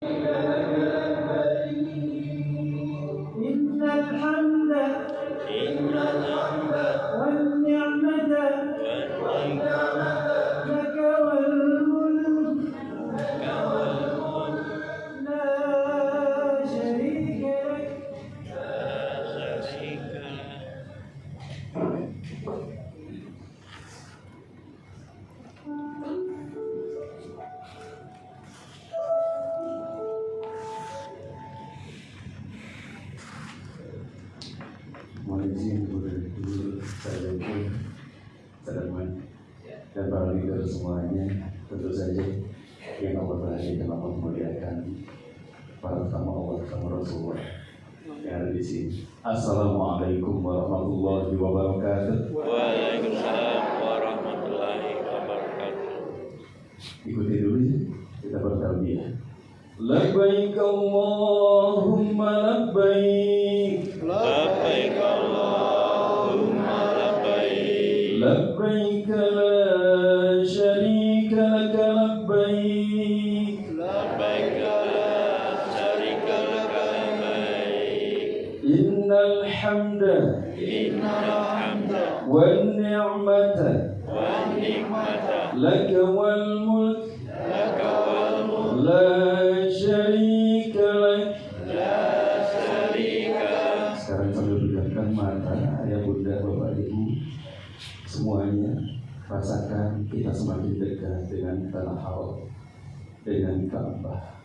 إن الحمد والنعمة لك والملك لا شريك لك. Mohon izin dulu saya pun sedang dan para leader semuanya, tentu saja yang Allah perhatikan, Allah memuliakan para tamu Allah, tamu Rasulullah yang ada di sini. Assalamualaikum warahmatullahi wabarakatuh. Waalaikumsalam warahmatullahi wabarakatuh. Ikuti dulu ya, kita bertarbiyah. Labbaik Allahumma labbaik. Labbaik Allahumma labbaik. Labbaik la syarika laka labbaik. Labbaik la syarika laka labbaik. Innal hamda wan ni'mata laka wal mulk la syarika lak. Sekarang sambil pejamkan mata, ayah bunda, bapak ibu semuanya, rasakan kita semakin dekat dengan tanah haram, dengan Ka'bah.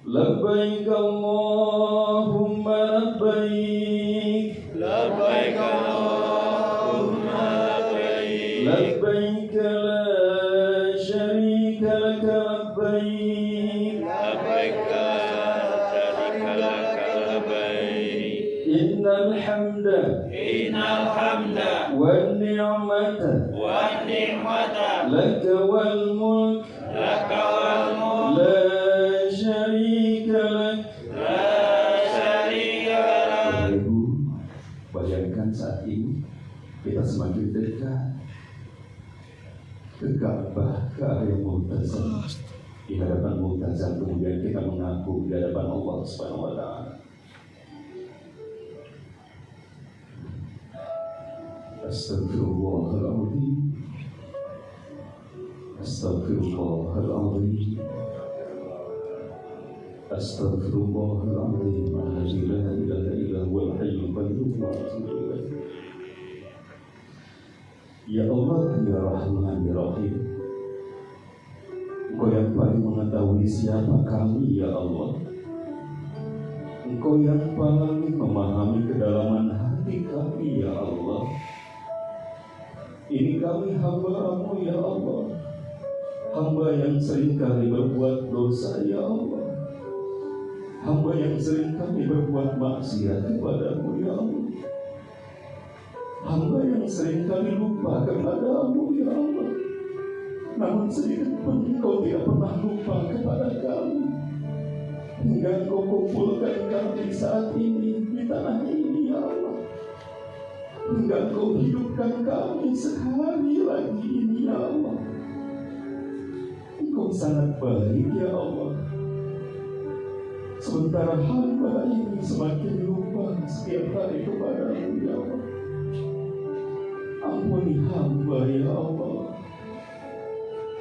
Labbaik Allahumma labbaik. Labbaik Allahumma labbaik. Labbaik la syarika laka labbaik. Labbaik la syarika laka labbaik. Innal hamda wan ni'mata laka wal mulk la syarika lak. Bapak Ibu, bayangkan saat ini kita semakin dekat ke Ka'bah, ke area Mu'tazam. Di hadapan Mu'tazam kemudian kita mengaku di hadapan Allah Subhanahu wa taala. Astagfirullahaladzim. Astagfirullahaladzim. Astagfirullahaladzim. Alladzi la ilaha illa huwal hayyul qayyum wa atubu ilaih. Ya Allah, ya Rahman, ya Rahim, Engkau yang paling mengetahui siapa kami, ya Allah. Engkau yang paling memahami kedalaman hati kami, ya Allah. Ini kami hamba-Mu, ya Allah, hamba yang seringkali berbuat dosa, ya Allah, hamba yang seringkali berbuat maksiat kepada-Mu, ya Allah, hamba yang seringkali lupa kepada-Mu, ya Allah. Namun sedikit pun Engkau tidak pernah lupa kepada kami, hingga Engkau kumpulkan kami saat ini di tanah ini, ya Allah, hingga Engkau hidupkan kami sekali lagi ini, ya Allah. Engkau sangat baik, ya Allah. Sementara hamba ini semakin lupa setiap hari kepada-Mu, ya Allah. Ampuni hamba, ya Allah.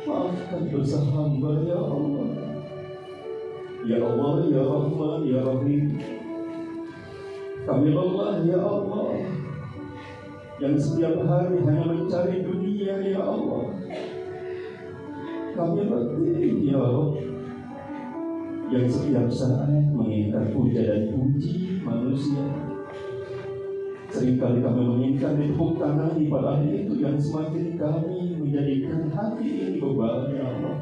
Maafkan dosa hamba, ya Allah. Ya Allah, ya Rahman, ya Rahim, kami lelah, ya Allah, yang setiap hari hanya mencari dunia, ya Allah. Kami letih, ya Allah, yang setiap saat menginginkan puja dan puji manusia. Seringkali kami menginginkan ditepuk tangan, padahal itu yang semakin kami menjadikan hati ini beban, ya Allah.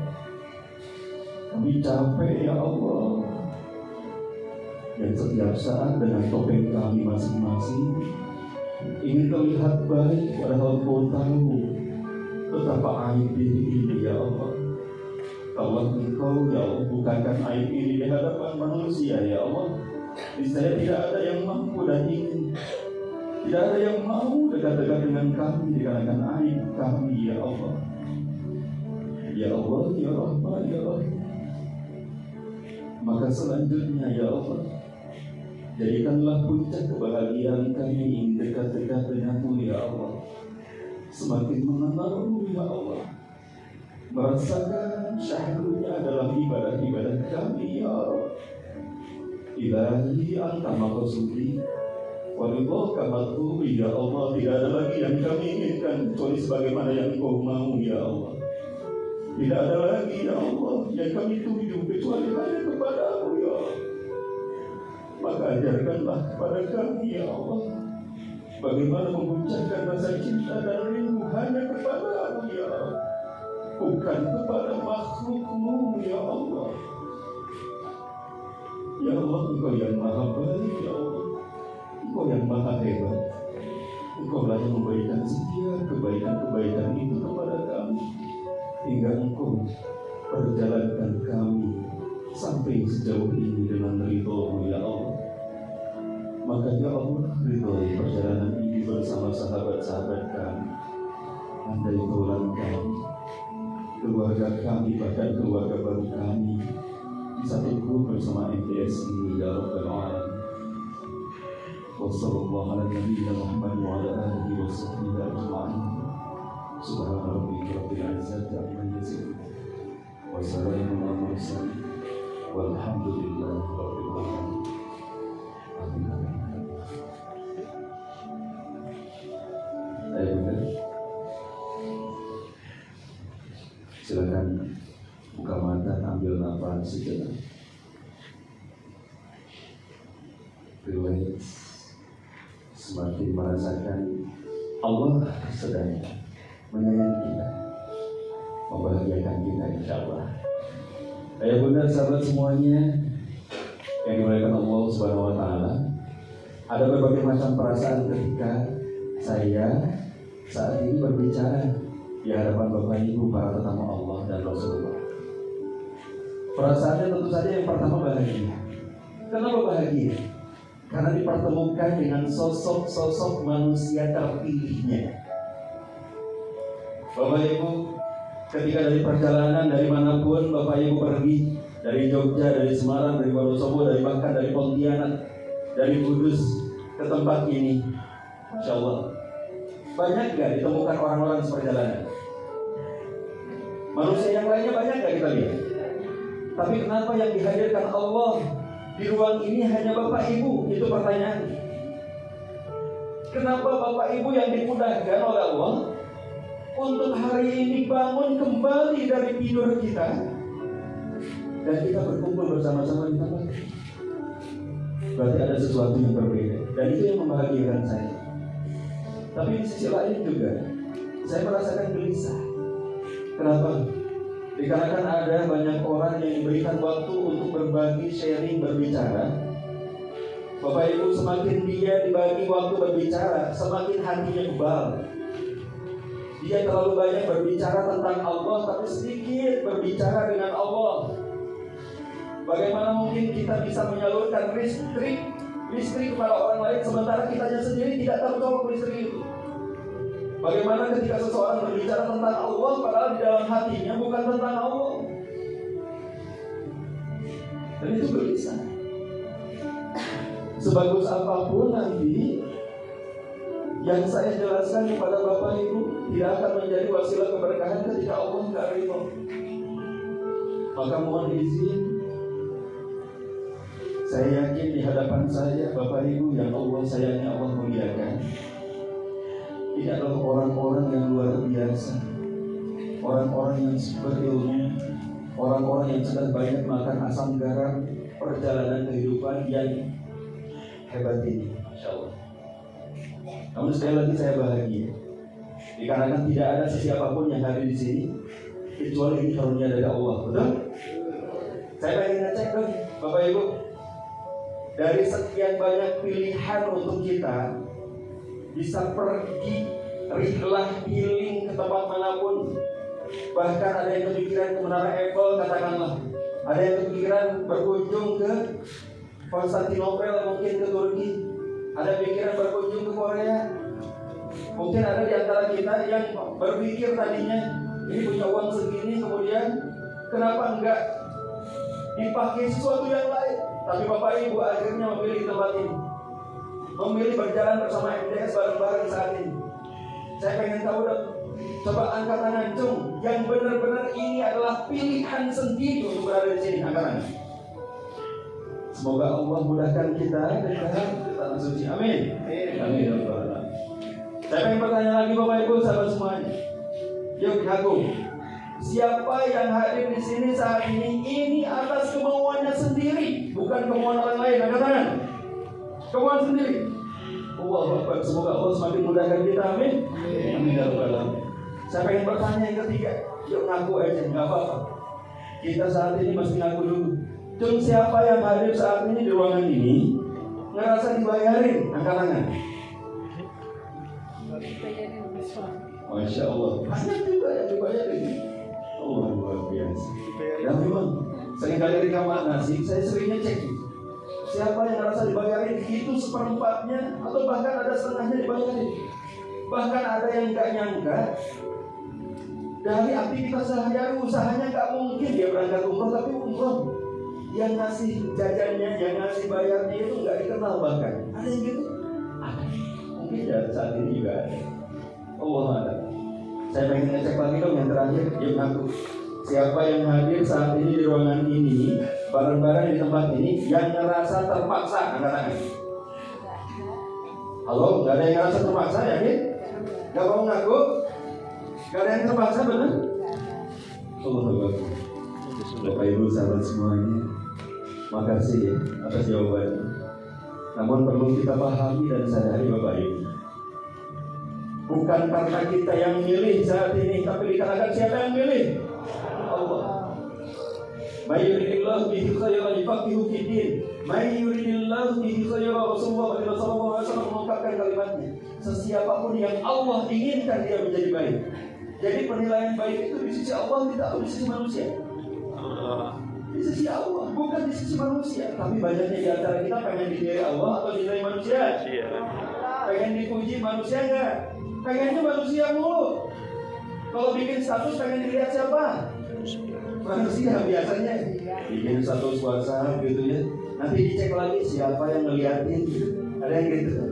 Kami capek, ya Allah, yang setiap saat dengan topeng kami masing-masing ingin terlihat baik, padahal Kau tahu betapa aib diri ini, ya Allah. Kalau Engkau, ya Allah, bukankan aib ini di hadapan manusia, ya Allah, niscaya tidak ada yang mampu dan ingin, tidak ada yang mau dekat-dekat dengan kami dikarenakan aib kami, ya Allah. Ya Allah, ya Rahman, ya Rahim, Maka selanjutnya ya Allah, jadikanlah puncak kebahagiaan kami ingin dekat-dekat denganmu ya Allah. Semakin mengenalmu ya Allah, merasakan syahdunya dalam ibadah-ibadah kami ya Allah. Ilahi anta maqsudi waridhaka matlubi ya Allah. Tidak ada lagi yang kami inginkan kecuali sebagaimana yang Engkau mau ya Allah. Tidak ada lagi ya Allah yang kami tuju kecuali hanya kepada-Mu ya Allah. Maka ajarkanlah kepada kami ya Allah bagaimana memuncakkan rasa cinta dan rindu hanya kepada-Mu ya Allah, bukan kepada makhluk-Mu ya Allah. Ya Allah, Engkau yang maha baik ya Allah, Engkau yang maha hebat. Engkau lah yang memberikan setiap kebaikan-kebaikan itu kepada kami, hingga Engkau perjalankan kami sampai sejauh ini dengan ridho-Mu ya Allah. Maka ya Allah, ridhoi perjalanan ini bersama sahabat-sahabat kami, andai taulan kami, keluarga kami, bahkan keluarga baru kami di satu grup bersama MTS ini ya Rabbal Alamin. Wassallallahu ala nabiyyina Muhammad wa ala alihi wa sahbihi ajma'in. Subhana rabbika rabbil izzati amma yasifun wa salamun alal mursalin walhamdulillahi rabbil alamin. Amin. Ayo benar. Silakan buka mata, ambil nafas sejenak. Relax. Semakin merasakan Allah sedang menyayangi kita, membahagiakan kita insyaallah. Ayo benar sahabat semuanya yang dimuliakan Allah Subhanahu wa taala. Ada berbagai macam perasaan ketika saya saat ini berbicara di hadapan Bapak Ibu para tetamu Allah dan Rasulullah. Perasaannya tentu saja yang pertama bahagia. Kenapa bahagia? Karena dipertemukan dengan sosok-sosok manusia terpilihnya. Bapak Ibu, ketika dari perjalanan dari manapun Bapak Ibu pergi, dari Jogja, dari Semarang, dari Wonosobo, bahkan dari Pontianak, dari Kudus ke tempat ini, Masya Allah, banyak gak ditemukan orang-orang seperjalanan? Manusia yang lainnya banyak gak kita lihat? Tapi kenapa yang dihadirkan Allah di ruang ini hanya Bapak Ibu? Itu pertanyaan. Kenapa Bapak Ibu yang dimudahkan oleh Allah untuk hari ini bangun kembali dari tidur kita dan kita berkumpul bersama-sama di tempat? Berarti ada sesuatu yang berbeda, dan itu yang membahagiakan saya. Tapi di sisi lain juga saya merasakan gelisah. Kenapa? Dikarenakan ada banyak orang yang diberikan waktu untuk berbagi, sharing, berbicara. Bapak Ibu, semakin dia dibagi waktu berbicara, semakin hatinya kebal. Dia terlalu banyak berbicara tentang Allah, tapi sedikit berbicara dengan Allah. Bagaimana mungkin kita bisa menyalurkan listrik kepada orang lain sementara kitanya sendiri tidak tercolok listrik itu? Bagaimana ketika seseorang berbicara tentang Allah padahal di dalam hatinya bukan tentang Allah? Dan itu gelisah. Sebagus apapun nanti yang saya jelaskan kepada Bapak Ibu tidak akan menjadi wasilah keberkahan ketika Allah tidak ridho. Maka mohon izin, saya yakin di hadapan saya Bapak Ibu yang Allah sayangi, Allah muliakan, ini adalah orang-orang yang luar biasa, orang-orang yang berilmu, orang-orang yang sedang banyak makan asam garam perjalanan kehidupan yang hebat ini, Masya Allah. Namun sekali lagi saya bahagia dikarenakan tidak ada siapapun yang hadir di sini kecuali ini karunia dari Allah, betul? Saya pengen ngecek dong, Bapak Ibu, dari sekian banyak pilihan untuk kita bisa pergi rihlah healing ke tempat manapun. Bahkan ada yang kepikiran ke Menara Eiffel katakanlah, ada yang kepikiran berkunjung ke Konstantinopel, mungkin ke Turki, ada pikiran berkunjung ke Korea. Mungkin ada di antara kita yang berpikir tadinya ini punya uang segini, kemudian kenapa enggak dipakai sesuatu yang lain. Tapi Bapak Ibu akhirnya memilih tempat ini, memilih berjalan bersama MDS bareng-bareng saat ini. Saya pengen tahu dong, coba angkat tangan cung yang benar-benar ini adalah pilihan sendiri untuk berada di sini. Angkat tangan. Semoga Allah mudahkan kita dan ke tanah suci. Amin. Amin. Saya pengen bertanya lagi Bapak Ibu sahabat semuanya. Yuk ngaku. Siapa yang hadir di sini saat ini atas kemauannya sendiri, bukan kemauan orang lain. Angkat tangan. Kemauan sendiri. Allahu Akbar. Semoga Allah semakin mudahkan kita. Amin. Amin ya rabbal alamin. Saya pengen bertanya yang ketiga. Yuk ngaku aja, nggak apa-apa. Kita saat ini masih ngaku dulu. Cuma siapa yang hadir saat ini di ruangan ini ngerasa dibayarin? Angkat tangan. Masya Allah. Banyak juga yang dibayarin. Oh luar biasa. Dan memang seringkali di kamar nasi saya seringnya cek siapa yang ngerasa dibayarin itu seperempatnya atau bahkan ada setengahnya dibayarin. Bahkan ada yang nggak nyangka dari aktivitas sehari-hari usahanya nggak mungkin dia berangkat umroh, tapi umroh yang ngasih jajannya, yang ngasih bayarnya itu nggak dikenal bahkan. Ada yang gitu? Ada. Mungkin ya saat ini juga ada. Allah ada. Saya pengen ngecek lagi dong yang terakhir. Yuk ngaku. Siapa yang hadir saat ini di ruangan ini, bareng-bareng di tempat ini, yang ngerasa terpaksa? Angkat tangan. Halo, nggak ada yang ngerasa terpaksa, yakin? Nggak mau ngaku? Nggak ada yang terpaksa, benar? Allah Akbar. Bapak Ibu sahabat semuanya, makasih ya atas jawabannya. Namun perlu kita pahami dan sadari Bapak Ibu, bukan karena kita yang milih saat ini, tapi dikarenakan siapa yang milih? Allah. May yuridillahu bihi khairan yufaqihu fid din. May yuridillahu bihi khairan, Rasulullah sallallahu alaihi wasallam mengungkapkan kalimatnya. Sesiapapun yang Allah inginkan dia menjadi baik. Jadi penilaian baik itu di sisi Allah, tidak di sisi manusia. Di sisi Allah, bukan di sisi manusia. Tapi banyaknya di antara kita pengen dinilai Allah atau dinilai manusia. Pengen dipuji manusia enggak? Pengennya manusia mulu. Kalau bikin status pengen dilihat siapa? Manusia biasanya. Bikin status WhatsApp gitu ya. Nanti dicek lagi siapa yang ngeliatin. Ada yang gitu.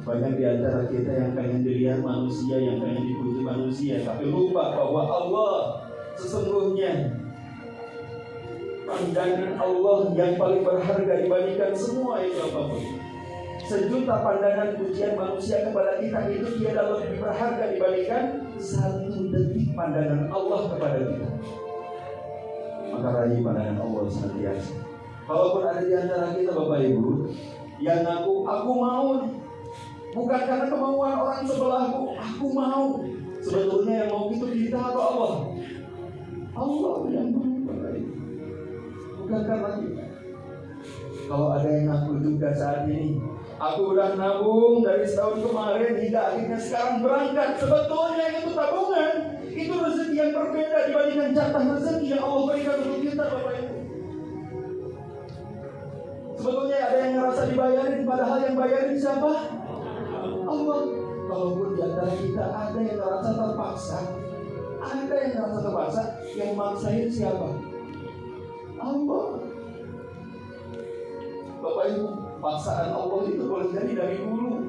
Banyak di antara kita yang pengen dilihat manusia, yang pengen dipuji manusia, tapi lupa bahwa Allah sesungguhnya pandangan Allah yang paling berharga dibandingkan semua itu apapun. Sejuta pandangan pujian manusia kepada kita itu tiada lebih berharga dibandingkan 1 detik pandangan Allah kepada kita. Maka raih pandangan Allah senantiasa. Kalaupun ada di antara kita Bapak Ibu yang aku mau, bukan karena kemauan orang sebelahku, aku mau. Sebetulnya yang mau itu kita atau Allah? Allah yang mau. Bukan karena kita. Kalau ada yang ngaku juga saat ini, aku udah nabung dari setahun kemarin hingga akhirnya sekarang berangkat. Sebetulnya itu tabungan, itu rezeki yang berbeda dibandingkan jatah rezeki yang Allah berikan untuk kita Bapak Ibu. Sebetulnya ada yang ngerasa dibayarin, padahal yang bayarin siapa? Allah. Kalaupun di antara kita ada yang ngerasa terpaksa, ada yang ngerasa terpaksa, yang maksain siapa? Allah. Bapak Ibu, paksaan Allah itu boleh jadi dari dulu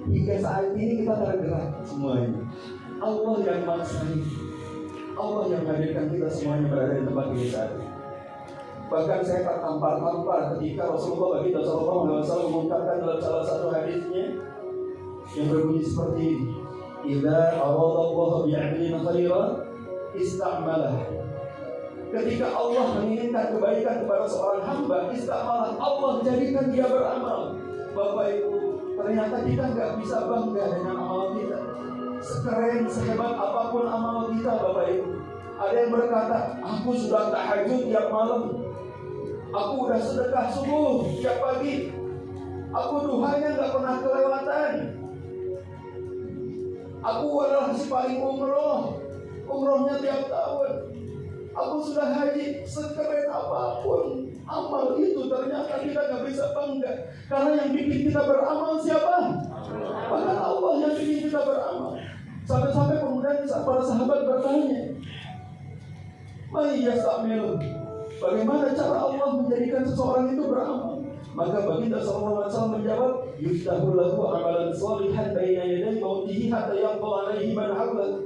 hingga saat ini kita tergerak semuanya. Allah yang maksain, Allah yang menghadirkan kita semuanya berada di tempat ini saat ini. Bahkan saya tertampar-tampar ketika Rasulullah Baginda Sallallahu Alaihi Wasallam mengungkapkan dalam salah satu hadisnya yang berbunyi seperti ini: "Idza arada Allah bi'abdin khairan ista'malah." Ketika Allah menginginkan kebaikan kepada seorang hamba, ista'malah, Allah jadikan dia beramal. Bapak Ibu, ternyata kita nggak bisa bangga dengan amal kita. Sekeren, sehebat apapun amal kita Bapak Ibu. Ada yang berkata, aku sudah tahajud tiap malam, aku udah sedekah subuh tiap pagi, aku duhanya nggak pernah kelewatan, aku adalah si paling umrohnya tiap tahun, aku sudah haji. Sekeren apapun amal itu, ternyata kita nggak bisa bangga, karena yang bikin kita beramal siapa? Bahkan Allah yang bikin kita beramal. Sampai-sampai kemudian para sahabat bertanya, "May yastamil?" Bagaimana cara Allah menjadikan seseorang itu beramal? Maka baginda sallallahu alaihi wasallam menjawab, "Yuftahu lahu amalan shalihan baina yaday mautihi hatta yaqul alaihi man hawla."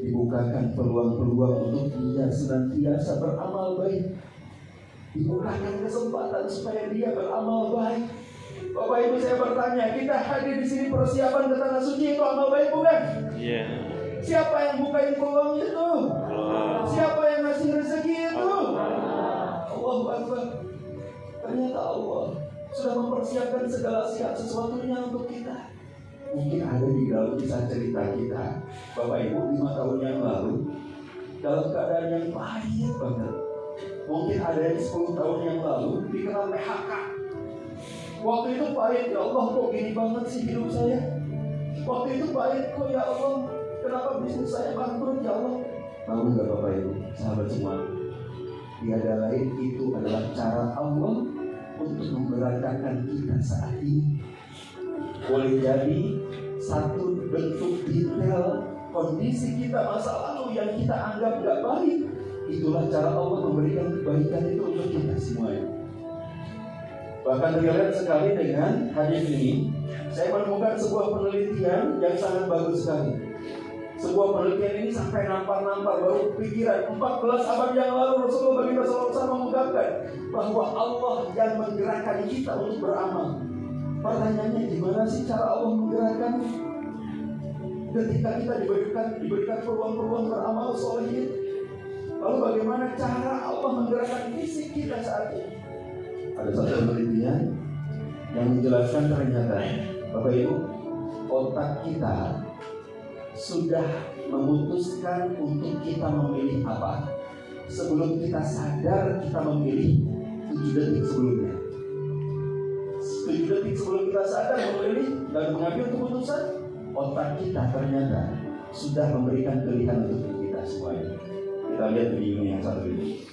Dibukakan peluang-peluang untuk dia senantiasa beramal baik. Dibukakan kesempatan supaya dia beramal baik. Bapak Ibu, saya bertanya, kita hadir di sini persiapan ke tanah suci itu amal baik bukan? Iya. Siapa yang bukain peluang itu? Siapa yang ngasih rezeki itu? Allahu Akbar. Ternyata Allah sudah mempersiapkan segala sesuatunya untuk kita. Mungkin ada di dalam kisah cerita kita, Bapak Ibu, 5 tahun yang lalu dalam keadaan yang pahit banget. Mungkin ada yang 10 tahun yang lalu dikenal PHK. Waktu itu pahit, ya Allah kok gini banget sih hidup saya. Waktu itu pahit kok, ya Allah kenapa bisnis saya bangkrut, ya Allah. Tahu nggak Bapak Ibu, sahabat semua, tiada lain itu adalah cara Allah untuk memberangkatkan kita saat ini. Boleh jadi satu bentuk detail kondisi kita masa lalu yang kita anggap gak baik, itulah cara Allah memberikan kebaikan itu untuk kita semuanya. Bahkan relate sekali dengan hadis ini, saya menemukan sebuah penelitian yang sangat bagus sekali. Sebuah penelitian ini sampai nampar-nampar baru pikiran. 14 abad yang lalu Rasulullah baginda SAW mengungkapkan bahwa Allah yang menggerakkan kita untuk beramal. Pertanyaannya, gimana sih cara Allah menggerakkan? Ketika kita diberikan peluang-peluang beramal soleh, lalu bagaimana cara Allah menggerakkan fisik kita saat ini? Ada satu penelitian yang menjelaskan ternyata, Bapak Ibu, otak kita sudah memutuskan untuk kita memilih apa sebelum kita sadar kita memilih 7 detik sebelumnya. 7 detik sebelum kita sadar memilih dan mengambil keputusan, otak kita ternyata sudah memberikan pilihan untuk kita semuanya. Kita lihat videonya yang satu ini.